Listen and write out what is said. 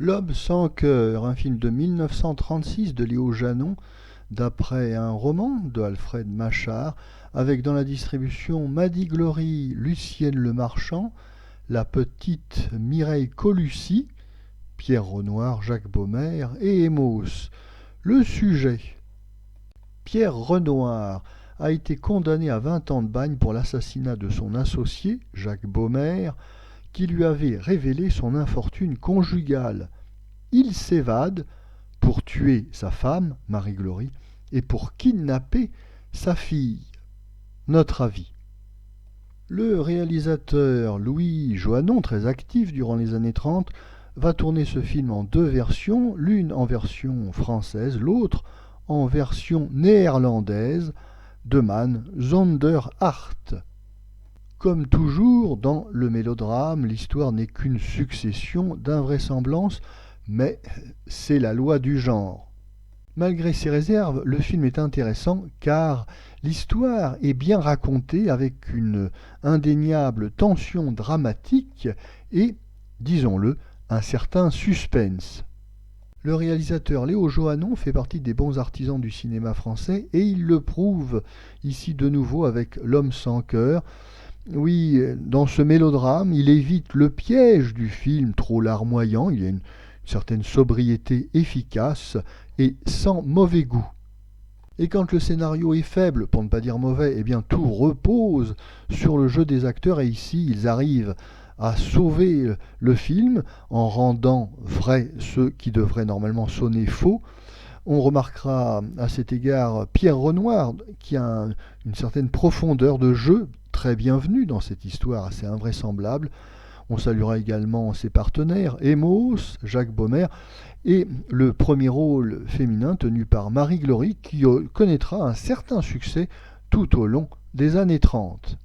L'Homme sans cœur, un film de 1936 de Léo Janon, d'après un roman de Alfred Machard, avec dans la distribution Madi Glory, Lucienne Lemarchand, la petite Mireille Colussi, Pierre Renoir, Jacques Baumer et Emos. Le sujet. Pierre Renoir a été condamné à 20 ans de bagne pour l'assassinat de son associé, Jacques Baumer, qui lui avait révélé son infortune conjugale. Il s'évade pour tuer sa femme, Marie-Glory, et pour kidnapper sa fille. Notre avis. Le réalisateur Louis Joannon, très actif durant les années 30, va tourner ce film en deux versions, l'une en version française, l'autre en version néerlandaise, de Man Zonder Hart. Comme toujours dans le mélodrame, l'histoire n'est qu'une succession d'invraisemblances, mais c'est la loi du genre. Malgré ces réserves, le film est intéressant car l'histoire est bien racontée avec une indéniable tension dramatique et, disons-le, un certain suspense. Le réalisateur Léo Joannon fait partie des bons artisans du cinéma français et il le prouve ici de nouveau avec L'Homme sans cœur. Oui, dans ce mélodrame, il évite le piège du film trop larmoyant, il y a une certaine sobriété efficace et sans mauvais goût. Et quand le scénario est faible, pour ne pas dire mauvais, eh bien tout repose sur le jeu des acteurs et ici ils arrivent à sauver le film en rendant vrai ce qui devrait normalement sonner faux. On remarquera à cet égard Pierre Renoir qui a une certaine profondeur de jeu très bienvenue dans cette histoire assez invraisemblable. On saluera également ses partenaires, Emos, Jacques Baumer, et le premier rôle féminin tenu par Marie Glory qui connaîtra un certain succès tout au long des années 30.